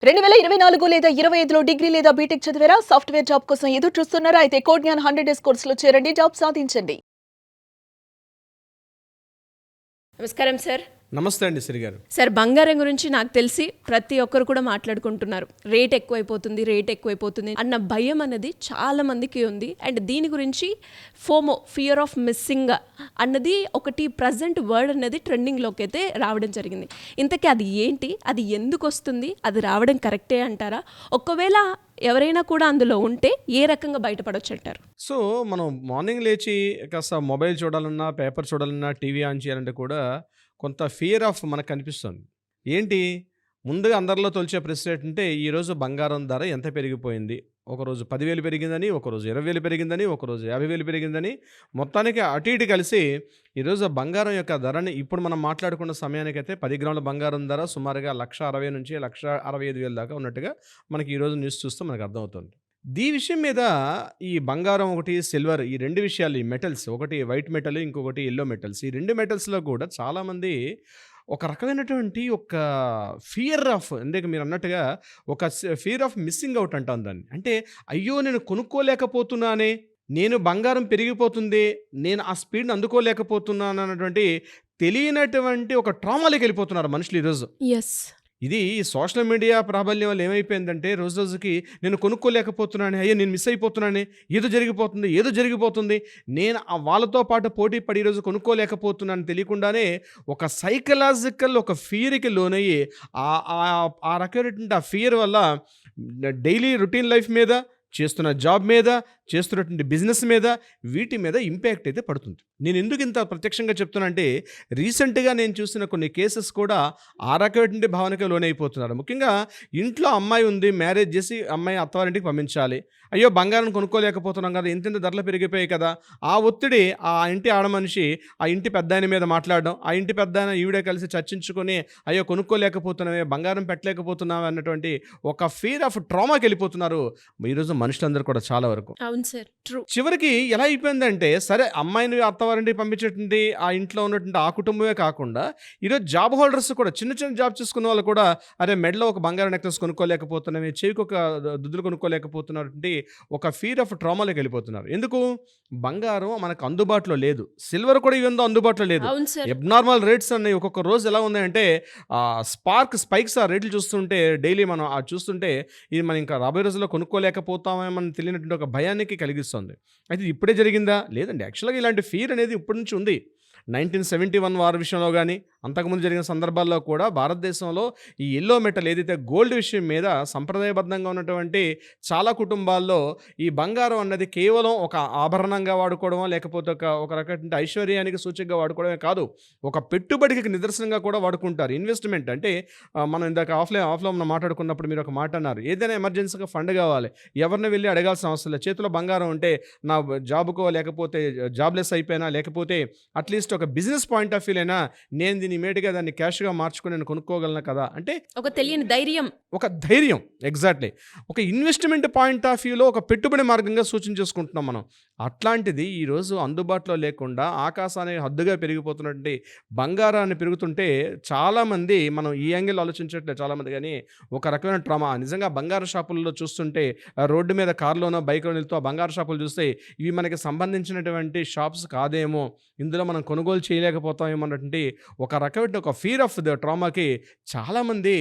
2024 లేదా 25లో డిగ్రీ లేదా బీటెక్ చదివారా? సాఫ్ట్‌వేర్ జాబ్ కోసం ఎదురు చూస్తున్నారా? అయితే కోడ్‌జ్ఞాన్ 100 డేస్ కోర్సులో చేరండి. జాబ్ సాధించండి. నమస్కారం సార్. నమస్తే అండి సిరి గారు. సార్, బంగారం గురించి నాకు తెలిసి ప్రతి ఒక్కరు కూడా మాట్లాడుకుంటున్నారు. రేట్ ఎక్కువైపోతుంది అన్న భయం అనేది చాలా మందికి ఉంది. అండ్ దీని గురించి ఫోమో, ఫియర్ ఆఫ్ మిస్సింగ్ అన్నది ఒకటి ప్రజెంట్ వర్డ్ అనేది ట్రెండింగ్లోకి అయితే రావడం జరిగింది. ఇంతకీ అది ఏంటి, అది ఎందుకు వస్తుంది, అది రావడం కరెక్టే అంటారా? ఒకవేళ ఎవరైనా కూడా అందులో ఉంటే ఏ రకంగా బయటపడవచ్చు అంటారు? సో మనం మార్నింగ్ లేచి కాస్త మొబైల్ చూడాలన్నా, పేపర్ చూడాలన్నా, టీవీ ఆన్ చేయాలంటే కూడా కొంత ఫియర్ ఆఫ్ మనకు కనిపిస్తుంది. ఏంటి, ముందుగా అందరిలో తొలిచే ప్రశ్న ఏంటంటే ఈరోజు బంగారం ధర ఎంత పెరిగిపోయింది. ఒకరోజు 10,000 పెరిగిందని, ఒకరోజు 20,000 పెరిగిందని, ఒకరోజు 50,000 పెరిగిందని, మొత్తానికి అటు ఇటు కలిసి ఈరోజు బంగారం యొక్క ధరని ఇప్పుడు మనం మాట్లాడుకున్న సమయానికైతే 10 గ్రాముల బంగారం ధర సుమారుగా 1,60,000 నుంచి 1,65,000 దాకా ఉన్నట్టుగా మనకి ఈరోజు న్యూస్ చూస్తే మనకు అర్థమవుతుంది. విషయం మీద ఈ బంగారం ఒకటి, సిల్వర్, ఈ 2 విషయాలు, ఈ మెటల్స్, ఒకటి వైట్ మెటల్, ఇంకొకటి యెల్లో మెటల్స్. ఈ 2 మెటల్స్‌లో కూడా చాలామంది ఒక రకమైనటువంటి ఒక ఫియర్ ఆఫ్, ఇందాక మీరన్నట్టుగా ఒక ఫియర్ ఆఫ్ మిస్సింగ్ ఔట్ అంటాం దాన్ని. అంటే అయ్యో! నేను కొనుక్కోలేకపోతున్నానే, నేను బంగారం పెరిగిపోతుంది, నేను ఆ స్పీడ్‌ని అందుకోలేకపోతున్నాను అన్నటువంటి తెలియనటువంటి ఒక ట్రామాలోకెళ్ళిపోతున్నారు మనుషులు ఈరోజు. యెస్. ఇది ఈ సోషల్ మీడియా ప్రాబల్యం వల్ల ఏమైపోయిందంటే రోజు రోజుకి నేను కొనుక్కోలేకపోతున్నాను, అయ్యో నేను మిస్ అయిపోతున్నాను, ఏదో జరిగిపోతుంది, నేను వాళ్ళతో పాటు పోటీ పడి ఈరోజు కొనుక్కోలేకపోతున్నాను తెలియకుండానే ఒక సైకలాజికల్ ఒక ఫియర్కి లోనయ్యి ఆ రకమైనటువంటి ఆ ఫియర్ వల్ల డైలీ రొటీన్ లైఫ్ మీద, చేస్తున్న జాబ్ మీద, చేస్తున్నటువంటి బిజినెస్ మీద, వీటి మీద ఇంపాక్ట్ అయితే పడుతుంది. నేను ఎందుకు ఇంత ప్రత్యక్షంగా చెప్తున్నా అంటే రీసెంట్గా నేను చూసిన కొన్ని కేసెస్ కూడా ఆ రకమైనటువంటి భావనకే లోనైపోతున్నారు. ముఖ్యంగా ఇంట్లో అమ్మాయి ఉంది, మ్యారేజ్ చేసి అమ్మాయి అత్తవారింటికి పంపించాలి. అయ్యో బంగారం కొనుక్కోలేకపోతున్నాం కదా, ఇంత ధరలు పెరిగిపోయాయి కదా, ఆ ఒత్తిడి ఆ ఇంటి ఆడమనిషి ఆ ఇంటి పెద్దాయన మీద మాట్లాడడం, ఆ ఇంటి పెద్దాయన ఈవిడే కలిసి చర్చించుకొని అయ్యో కొనుక్కోలేకపోతున్నామే, బంగారం పెట్టలేకపోతున్నామే అన్నటువంటి ఒక ఫీర్ ఆఫ్ ట్రామాకి వెళ్ళిపోతున్నారు ఈరోజు మనుషులందరూ కూడా చాలా వరకు. అవును సార్, ట్రూ. చివరికి ఎలా అయిపోయిందంటే సరే అమ్మాయిని అత్తవారింటికి పంపించేటువంటి ఆ ఇంట్లో ఉన్నటువంటి ఆ కుటుంబమే కాకుండా ఈరోజు జాబ్ హోల్డర్స్ కూడా, చిన్న చిన్న జాబ్ చేసుకున్న వాళ్ళు కూడా అరే మెడలో ఒక బంగారం నెక్లెస్ కొనుక్కోలేకపోతున్నామే, చెవికి ఒక దుద్దులు కొనుక్కోలేకపోతున్నటువంటి ఒక ఫీర్ ఆఫ్ ట్రామాలోకి వెళ్ళిపోతున్నారు. ఎందుకు, బంగారం మనకు అందుబాటులో లేదు, సిల్వర్ కూడా ఇవందో అందుబాటులో లేదు. ఎబ్నార్మల్ రేట్స్ అన్నీ ఒక్కొక్క రోజు ఎలా ఉన్నాయంటే స్పైక్స్ ఆ రేట్లు చూస్తుంటే డైలీ మనం చూస్తుంటే ఇది మనం ఇంకా రాబోయే రోజుల్లో కొనుక్కోలేకపోతామని తెలియనటువంటి ఒక భయానికి కలిగిస్తుంది. అయితే ఇది ఇప్పుడే జరిగిందా? లేదండి. యాక్చువల్గా ఇలాంటి ఫీర్ అనేది ఇప్పటి నుంచి ఉంది. 1971 వార్ విషయంలో కానీ, అంతకుముందు జరిగిన సందర్భాల్లో కూడా భారతదేశంలో ఈ ఎల్లో మెటల్ ఏదైతే గోల్డ్ విషయం మీద సంప్రదాయబద్ధంగా ఉన్నటువంటి చాలా కుటుంబాల్లో ఈ బంగారం అన్నది కేవలం ఒక ఆభరణంగా వాడుకోవడమో, లేకపోతే ఒక రకమైన ఐశ్వర్యానికి సూచకగా వాడుకోవడమే కాదు, ఒక పెట్టుబడికి నిదర్శనంగా కూడా వాడుకుంటారు. ఇన్వెస్ట్మెంట్ అంటే మనం ఇందాక ఆఫ్లో మనం మాట్లాడుకున్నప్పుడు మీరు ఒక మాట అన్నారు, ఏదైనా ఎమర్జెన్సీగా ఫండ్ కావాలి, ఎవరిని వెళ్ళి అడగాల్సిన అవసరం లేదు, చేతిలో బంగారం ఉంటే నా జాబుకో, లేకపోతే జాబ్లెస్ అయిపోయినా, లేకపోతే అట్లీస్ట్ ఒక బిజినెస్ పాయింట్ ఆఫ్ వ్యూ అయినా నేను దీన్ని ఇమీడియట్గా దాన్ని క్యాష్గా మార్చుకొని నేను కొనుక్కోగలను కదా, అంటే ఒక తెలియని ధైర్యం, ఒక ధైర్యం. ఎగ్జాక్ట్లీ, ఒక ఇన్వెస్ట్మెంట్ పాయింట్ ఆఫ్ వ్యూలో ఒక పెట్టుబడి మార్గంగా సూచన చేసుకుంటున్నాం మనం. అట్లాంటిది ఈరోజు అందుబాటులో లేకుండా ఆకాశాన్ని హద్దుగా పెరిగిపోతున్నటువంటి బంగారాన్ని పెరుగుతుంటే చాలామంది, మనం ఈ యాంగిల్ ఆలోచించట్లేదు చాలామంది, కానీ ఒక రకమైన ట్రామా నిజంగా బంగారు షాపుల్లో చూస్తుంటే, రోడ్డు మీద కారులోనో బైక్లో వెళ్తూ ఆ బంగారు షాపులు చూస్తే ఇవి మనకి సంబంధించినటువంటి షాప్స్ కాదేమో, ఇందులో మనం కొనుగోలు చేయలేకపోతామేమో అన్నటువంటి ఒక రకమైన ఒక ఫీర్ ఆఫ్ ద ట్రామాకి చాలామంది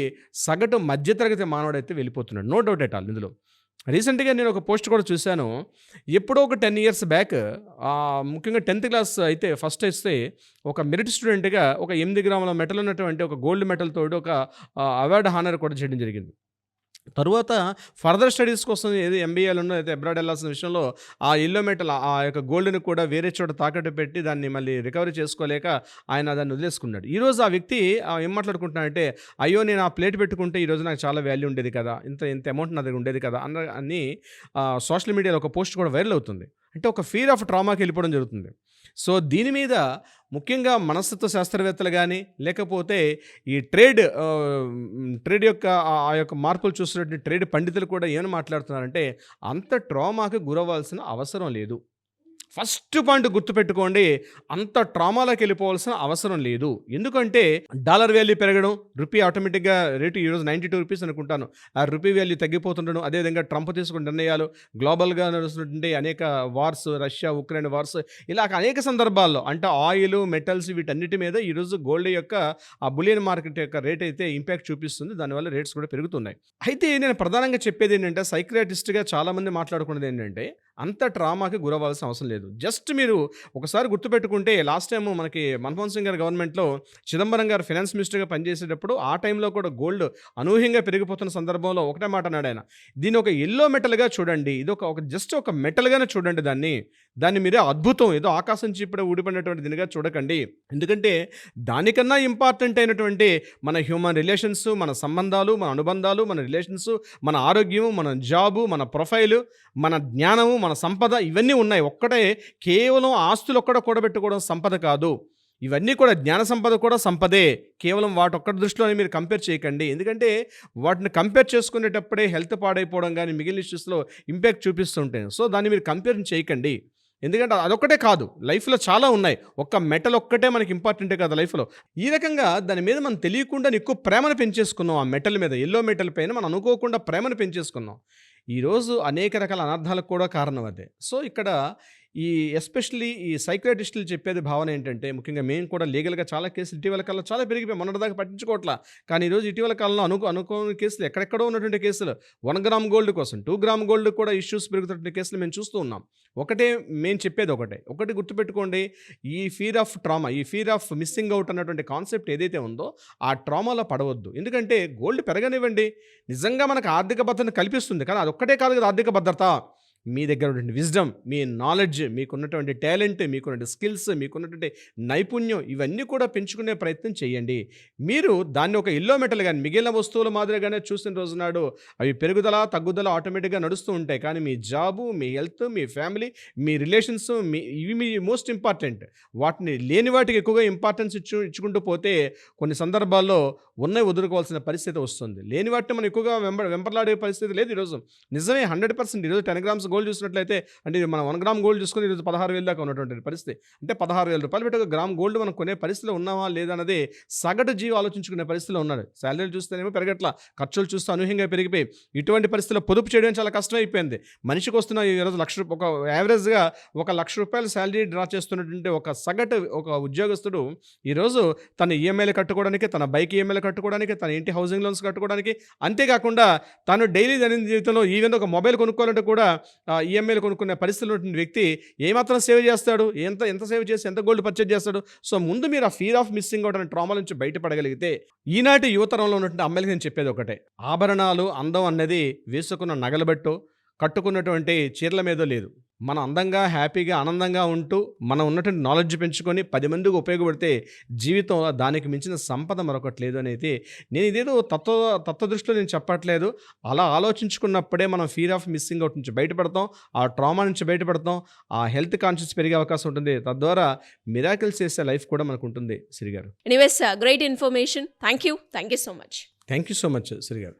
సగటు మధ్యతరగతి మానవుడైతే వెళ్ళిపోతున్నాడు. No doubt at all. ఇందులో రీసెంట్గా నేను ఒక పోస్ట్ కూడా చూశాను. ఎప్పుడో ఒక 10 years బ్యాక్, ముఖ్యంగా 10th క్లాస్ అయితే ఫస్ట్ వస్తే ఒక మెరిట్ స్టూడెంట్గా ఒక 8 గ్రాముల మెటల్ ఉన్నటువంటి ఒక గోల్డ్ మెటల్ తోటి ఒక అవార్డు హానర్ కూడా చేయడం జరిగింది. తరువాత ఫర్దర్ స్టడీస్ కోసం ఏది ఎంబీఏలోనో అయితే అబ్రాడ్ వెళ్ళాల్సిన విషయంలో ఆ ఎల్లో మెటల్ ఆ యొక్క గోల్డ్ని కూడా వేరే చోట తాకట్టు పెట్టి దాన్ని మళ్ళీ రికవరీ చేసుకోలేక ఆయన దాన్ని వదిలేసుకున్నాడు. ఈరోజు ఆ వ్యక్తి ఏం మాట్లాడుకుంటున్నాడంటే, అయ్యో నేను ఆ ప్లేట్ పెట్టుకుంటే ఈరోజు నాకు చాలా వాల్యూ ఉండేది కదా, ఇంత అమౌంట్ నా దగ్గర ఉండేది కదా అని సోషల్ మీడియాలో ఒక పోస్ట్ కూడా వైరల్ అవుతుంది. అంటే ఒక ఫీర్ ఆఫ్ ట్రామాకి వెళ్ళిపోవడం జరుగుతుంది. సో దీని మీద ముఖ్యంగా మనస్తత్వ శాస్త్రవేత్తలు కానీ, లేకపోతే ఈ ట్రేడ్ యొక్క ఆ యొక్క మార్పులు చూస్తున్నటువంటి ట్రేడ్ పండితులు కూడా ఏమని మాట్లాడుతున్నారంటే, అంత ట్రామాకి గురవ్వాల్సిన అవసరం లేదు. ఫస్ట్ పాయింట్ గుర్తుపెట్టుకోండి, అంత ట్రామాలోకి వెళ్ళిపోవాల్సిన అవసరం లేదు. ఎందుకంటే డాలర్ వాల్యూ పెరగడం, రూపీ ఆటోమేటిక్గా రేటు ఈరోజు 92 రూపీస్ అనుకుంటాను, ఆ రూపీ వాల్యూ తగ్గిపోతుండడం, అదేవిధంగా ట్రంప్ తీసుకున్న నిర్ణయాలు, గ్లోబల్గా నడుస్తున్నటువంటి అనేక వార్స్, రష్యా ఉక్రెయిన్ వార్స్, ఇలా అనేక సందర్భాల్లో అంటే ఆయిల్, మెటల్స్ వీటన్నిటి మీద ఈరోజు గోల్డ్ యొక్క ఆ బులియన్ మార్కెట్ యొక్క రేట్ అయితే ఇంపాక్ట్ చూపిస్తుంది. దానివల్ల రేట్స్ కూడా పెరుగుతున్నాయి. అయితే నేను ప్రధానంగా చెప్పేది ఏంటంటే, సైక్రియాటిస్ట్గా చాలామంది మాట్లాడుకున్నది ఏంటంటే, అంత ట్రామాకి గురవ్వాల్సిన అవసరం లేదు. జస్ట్ మీరు ఒకసారి గుర్తుపెట్టుకుంటే, లాస్ట్ టైం మనకి మన్మోహన్ సింగ్ గారి గవర్నమెంట్లో చిదంబరం గారు ఫైనాన్స్ మినిస్టర్గా పనిచేసేటప్పుడు ఆ టైంలో కూడా గోల్డ్ అనూహ్యంగా పెరిగిపోతున్న సందర్భంలో ఒకటే మాట అన్నాడు ఆయన, దీన్ని ఒక ఎల్లో మెటల్గా చూడండి, ఇది ఒక జస్ట్ ఒక మెటల్గానే చూడండి, దాన్ని మీరే అద్భుతం, ఏదో ఆకాశం నుంచి ఇప్పుడే ఊడిపడినటువంటి దీనిగా చూడకండి. ఎందుకంటే దానికన్నా ఇంపార్టెంట్ అయినటువంటి మన హ్యూమన్ రిలేషన్స్, మన సంబంధాలు, మన అనుబంధాలు, మన రిలేషన్స్, మన ఆరోగ్యము, మన జాబు, మన ప్రొఫైలు, మన జ్ఞానము, మన సంపద, ఇవన్నీ ఉన్నాయి. ఒక్కటే కేవలం ఆస్తులు ఒక్కడ కూడబెట్టుకోవడం సంపద కాదు, ఇవన్నీ కూడా జ్ఞాన సంపద కూడా సంపదే. కేవలం వాటొక్కటి దృష్టిలోనే మీరు కంపేర్ చేయకండి. ఎందుకంటే వాటిని కంపేర్ చేసుకునేటప్పుడే హెల్త్ పాడైపోవడం కానీ మిగిలిన ఇష్యూస్లో ఇంపాక్ట్ చూపిస్తుంటాయి. సో దాన్ని మీరు కంపేర్ చేయకండి. ఎందుకంటే అదొక్కటే కాదు, లైఫ్లో చాలా ఉన్నాయి. ఒక్క మెటల్ ఒక్కటే మనకి ఇంపార్టెంటే కాదు లైఫ్లో. ఈ రకంగా దాని మీద మనం తెలియకుండా ఎక్కువ ప్రేమను పెంచేసుకున్నాం. ఆ మెటల్ మీద, ఎల్లో మెటల్ పైన మనం అనుకోకుండా ప్రేమను పెంచేసుకున్నాం. ఈరోజు అనేక రకాల అనర్థాలకు కూడా కారణం అదే. సో ఇక్కడ ఎస్పెషల్లీ ఈ సైక్రియాటిస్టులు చెప్పేది భావన ఏంటంటే, ముఖ్యంగా మేము కూడా లీగల్గా చాలా కేసులు ఇటీవల కాలంలో చాలా పెరిగిపోయి, మొన్నటిదాకా పట్టించుకోవట్లా. కానీ ఈరోజు ఇటీవల కాలంలో అనుకోని కేసులు, ఎక్కడెక్కడో ఉన్నటువంటి కేసులు, 1 గ్రామ్ గోల్డ్ కోసం 2 గ్రామ్ గోల్డ్ కూడా ఇష్యూస్ పెరుగుతున్న కేసులు మేము చూస్తూ ఉన్నాం. మేము చెప్పేది ఒకటి గుర్తుపెట్టుకోండి, ఈ ఫీర్ ఆఫ్ ట్రామా, ఈ ఫీర్ ఆఫ్ మిస్సింగ్ అవుట్ అన్నటువంటి కాన్సెప్ట్ ఏదైతే ఉందో ఆ ట్రామాలో పడవద్దు. ఎందుకంటే గోల్డ్ పెరగనివ్వండి, నిజంగా మనకు ఆర్థిక భద్రతను కల్పిస్తుంది. కానీ అదొక్కటే కాదు కదా ఆర్థిక భద్రత, మీ దగ్గర ఉన్నటువంటి విజ్డమ్, మీ నాలెడ్జ్, మీకున్నటువంటి టాలెంట్, మీకున్నటువంటి స్కిల్స్, మీకున్నటువంటి నైపుణ్యం, ఇవన్నీ కూడా పెంచుకునే ప్రయత్నం చేయండి. మీరు దాన్ని ఒక ఎల్లో మెటల్ కానీ మిగిలిన వస్తువుల మాదిరిగానే చూసిన రోజునాడు అవి పెరుగుదల తగ్గుదల ఆటోమేటిక్గా నడుస్తూ ఉంటాయి. కానీ మీ జాబు, మీ హెల్త్, మీ ఫ్యామిలీ, మీ రిలేషన్స్, ఇవి మీ మోస్ట్ ఇంపార్టెంట్. వాటిని లేని వాటికి ఎక్కువగా ఇంపార్టెన్స్ ఇచ్చుకుంటూ పోతే కొన్ని సందర్భాల్లో ఉన్నవి వదులుకోవాల్సిన పరిస్థితి వస్తుంది. లేని వాటిని మనం ఎక్కువగా వెంపర్లాడే పరిస్థితి లేదు ఈరోజు. నిజమే, 100%. ఈరోజు 10 గ్రామ్స్ గోల్డ్ చూసినట్లయితే, అంటే మనం 1 గ్రామ్ గోల్డ్ చూసుకుని ఈరోజు 16,000 దాకా ఉన్నటువంటి పరిస్థితి. అంటే 16,000 రూపాయలు పెట్టి 1 గ్రామ్ గోల్డ్ మనం కొనే పరిస్థితిలో ఉన్నామా లేదా అన్నది సగటు జీవి ఆలోచించుకునే పరిస్థితిలో ఉన్నాడు. శాలరీలు చూస్తేనేమో పెరగట్లా, ఖర్చులు చూస్తే అనూహ్యంగా పెరిగిపోయి, ఇటువంటి పరిస్థితిలో పొదుపు చేయడం చాలా కష్టమైపోయింది. మనిషికి వస్తున్న ఈరోజు ఒక యావరేజ్గా 1 లక్ష రూపాయలు శాలరీ డ్రా చేస్తున్నటువంటి ఒక సగటు ఒక ఉద్యోగస్తుడు ఈరోజు తన ఈఎంఐలు కట్టుకోవడానికి, తన బైక్ ఈఎంఐలు కట్టుకోవడానికి, తన ఇంటి హౌసింగ్ లోన్స్ కట్టుకోవడానికి, అంతేకాకుండా తను డైలీ దైనందిన జీవితంలో ఈవెన్ ఒక మొబైల్ కొనుక్కోవాలంటే కూడా ఈఎంఐలు కొనుక్కునే పరిస్థితులు ఉన్నటువంటి వ్యక్తి ఏమాత్రం సేవ్ చేస్తాడు, ఎంత సేవ్ చేసి ఎంత గోల్డ్ పర్చేజ్ చేస్తాడు? సో ముందు మీరు ఆ ఫీర్ ఆఫ్ మిస్సింగ్ అవుట్ అనే ట్రామా నుంచి బయటపడగలిగితే, ఈనాటి యువతరంలో ఉన్నటువంటి అమ్మాయిలకి నేను చెప్పేది ఒకటే, ఆభరణాలు, అందం అన్నది వేసుకున్న నగలు బట్టో, కట్టుకున్నటువంటి చీరల మీదో లేదు. మనం అందంగా, హ్యాపీగా, ఆనందంగా ఉంటూ మనం ఉన్నటువంటి నాలెడ్జ్ పెంచుకొని 10 మందికి ఉపయోగపడితే జీవితంలో దానికి మించిన సంపద మరొకటి లేదు అనేది. నేను ఇదేదో తత్వ దృష్టిలో నేను చెప్పట్లేదు. అలా ఆలోచించుకున్నప్పుడే మనం ఫీర్ ఆఫ్ మిస్సింగ్ అవుట్ నుంచి బయటపడతాం, ఆ ట్రామా నుంచి బయటపడతాం, ఆ హెల్త్ కాన్షియస్ పెరిగే అవకాశం ఉంటుంది. తద్వారా మిరాకిల్స్ చేసే లైఫ్ కూడా మనకు ఉంటుంది. శ్రీ గారు, anyways great information. Thank you so much. Thank you so much Sri గారు.